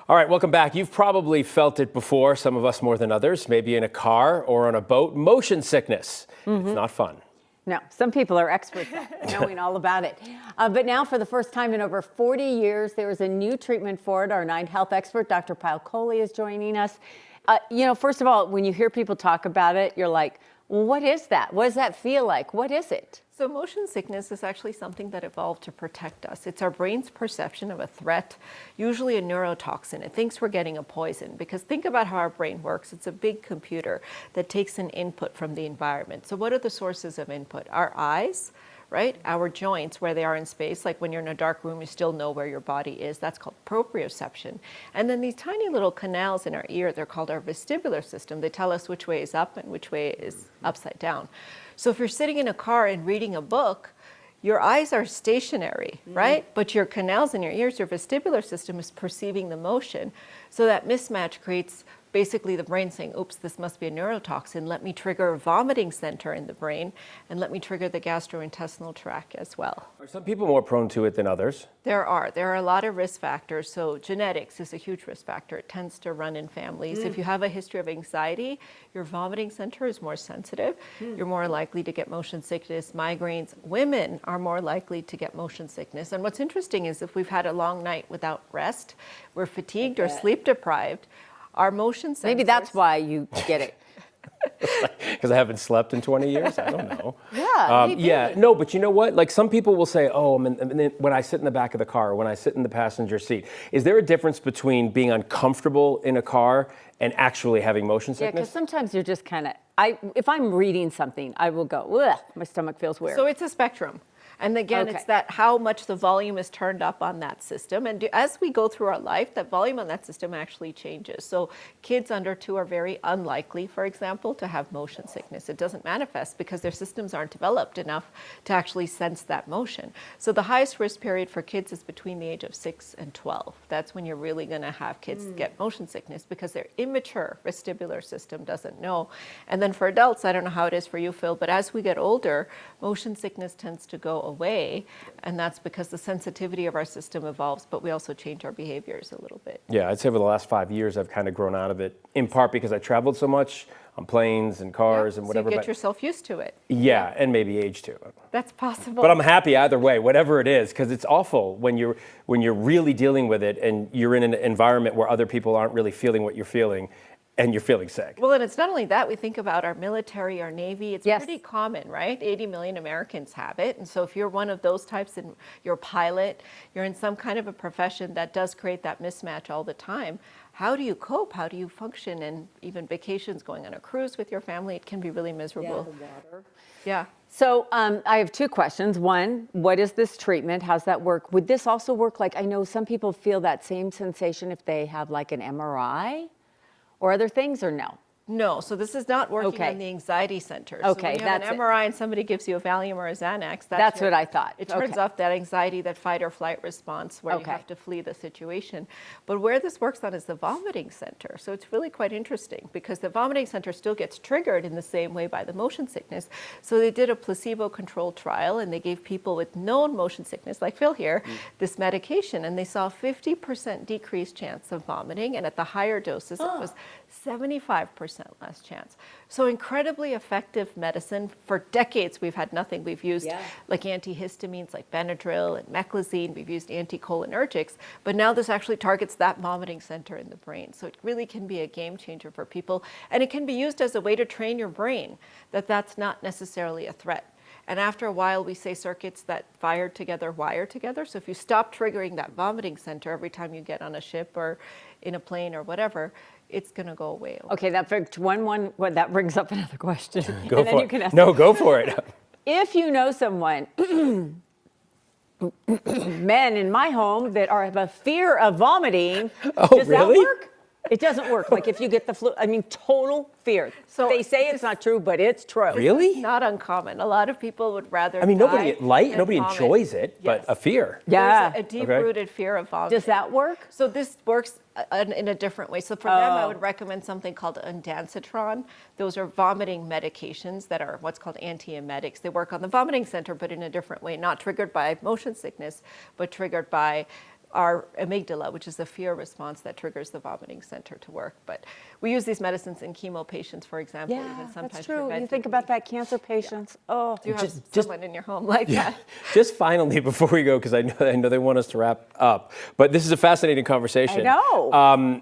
All right, welcome back. You've probably felt it before, some of us more than others, maybe in a car or on a boat. Motion sickness. It's not fun. No, some people are experts at knowing all about it. But now, for the first time in over 40 years, there is a new treatment for it. Our Nine Health expert, Dr. Pyle Coley, is joining us. First of all, when you hear people talk about it, you're like, well, what is that? What does that feel like? What is it? So motion sickness is actually something that evolved to protect us. It's our brain's perception of a threat, usually a neurotoxin. It thinks we're getting a poison, because think about how our brain works. It's a big computer that takes an input from the environment. So what are the sources of input? Our eyes, right? Our joints, where they are in space, like when you're in a dark room, you still know where your body is. That's called proprioception. And then these tiny little canals in our ear, they're called our vestibular system. They tell us which way is up and which way is upside down. So if you're sitting in a car and reading a book, your eyes are stationary, right? But your canals in your ears, your vestibular system is perceiving the motion. So that mismatch creates basically the brain saying, oops, this must be a neurotoxin. Let me trigger a vomiting center in the brain, and let me trigger the gastrointestinal tract as well. Are some people more prone to it than others? There are a lot of risk factors. So genetics is a huge risk factor. It tends to run in families. If you have a history of anxiety, your vomiting center is more sensitive. You're more likely to get motion sickness, migraines. Women are more likely to get motion sickness. And what's interesting is if we've had a long night without rest, we're fatigued or sleep deprived, our motion sensors... Maybe that's why you get it. Because I haven't slept in 20 years? I don't know. Yeah, no, but you know what? Like some people will say, oh, when I sit in the back of the car, or when I sit in the passenger seat, is there a difference between being uncomfortable in a car and actually having motion Yeah, sickness? because sometimes you're just kind of, if I'm reading something, I will go, ugh, my stomach feels weird. So it's a spectrum. And again, it's that how much the volume is turned up on that system. And as we go through our life, that volume on that system actually changes. So kids under 2 are very unlikely, for example, to have motion sickness. It doesn't manifest because their systems aren't developed enough to actually sense that motion. So the highest risk period for kids is between the age of 6 and 12. That's when you're really going to have kids get motion sickness, because their immature vestibular system doesn't know. And then for adults, I don't know how it is for you, Phil, but as we get older, motion sickness tends to go away, and that's because the sensitivity of our system evolves, but we also change our behaviors a little bit. Yeah, I'd say over the last 5 years, I've kind of grown out of it, in part because I traveled so much on planes and cars and whatever. So you get yourself used to it. Yeah, and maybe age too. That's possible. But I'm happy either way, whatever it is, because it's awful when you're really dealing with it and you're in an environment where other people aren't really feeling what you're feeling, and you're feeling sick. Well, and it's not only that. We think about our military, our Navy. It's pretty common, right? 80 million Americans have it. And so if you're one of those types and you're a pilot, you're in some kind of a profession that does create that mismatch all the time, how do you cope? How do you function? And even vacations, going on a cruise with your family, it can be really miserable. Yeah, the water. Yeah. So I have 2 questions. One, what is this treatment? How's that work? Would this also work, like, I know some people feel that same sensation if they have like an MRI? Or other things, or no? No, so this is not working on the anxiety center. Okay, so when you have an MRI and somebody gives you a Valium or a Xanax, that's what I thought. It turns off that anxiety, that fight or flight response where you have to flee the situation. But where this works on is the vomiting center. So it's really quite interesting, because the vomiting center still gets triggered in the same way by the motion sickness. So they did a placebo-controlled trial, and they gave people with known motion sickness, like Phil here, this medication, and they saw a 50% decreased chance of vomiting, and at the higher doses it was 75% less chance. So incredibly effective medicine. For decades we've had nothing. We've used like antihistamines like Benadryl and Meclizine. We've used anticholinergics, but now this actually targets that vomiting center in the brain. So it really can be a game changer for people, and it can be used as a way to train your brain that that's not necessarily a threat. And after a while, we say circuits that fire together wire together. So if you stop triggering that vomiting center every time you get on a ship or in a plane or whatever, it's going to go away. Okay, that brings up another question. Go for it. No, go for it. If you know someone, men in my home that have a fear of vomiting, does that work? It doesn't work. Like if you get the flu, I mean, total fear. So they say it's not true, but it's true. Really? It's not uncommon. A lot of people would rather. I mean, nobody enjoys it, but a fear. Yeah. There's a deep-rooted fear of vomiting. Does that work? So this works in a different way. So for them, I would recommend something called ondansetron. Those are vomiting medications that are what's called antiemetics. They work on the vomiting center, but in a different way, not triggered by motion sickness, but triggered by our amygdala, which is the fear response that triggers the vomiting center to work. But we use these medicines in chemo patients, for example, even Yeah, sometimes that's true. You think preventively. about that cancer patients. Oh, Do you have Just- someone in your home like that? Just finally, before we go, because I know they want us to wrap up, but this is a fascinating conversation. I know.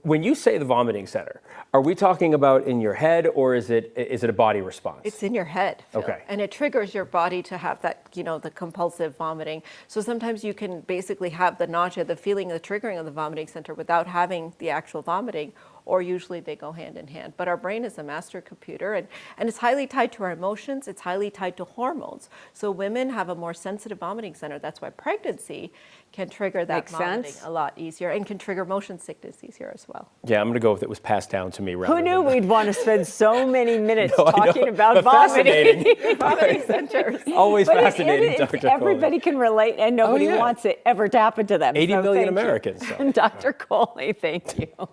When you say the vomiting center, are we talking about in your head, or is it a body response? It's in your head, Phil. Okay. And it triggers your body to have that, the compulsive vomiting. So sometimes you can basically have the nausea, the feeling, the triggering of the vomiting center without having the actual vomiting, or usually they go hand in hand. But our brain is a master computer, and it's highly tied to our emotions. It's highly tied to hormones. So women have a more sensitive vomiting center. That's why pregnancy can trigger that Makes vomiting sense. a lot easier, and can trigger motion sickness easier as well. Yeah, I'm going to go with it was passed down to me. who knew we'd want to spend so many minutes No, I know, talking about but vomiting? fascinating. Vomiting centers. Always But fascinating, it- Dr. everybody can relate, and nobody yeah. wants it ever to happen to them. 80 So million thank you. Americans, so. Dr. Coley, thank you.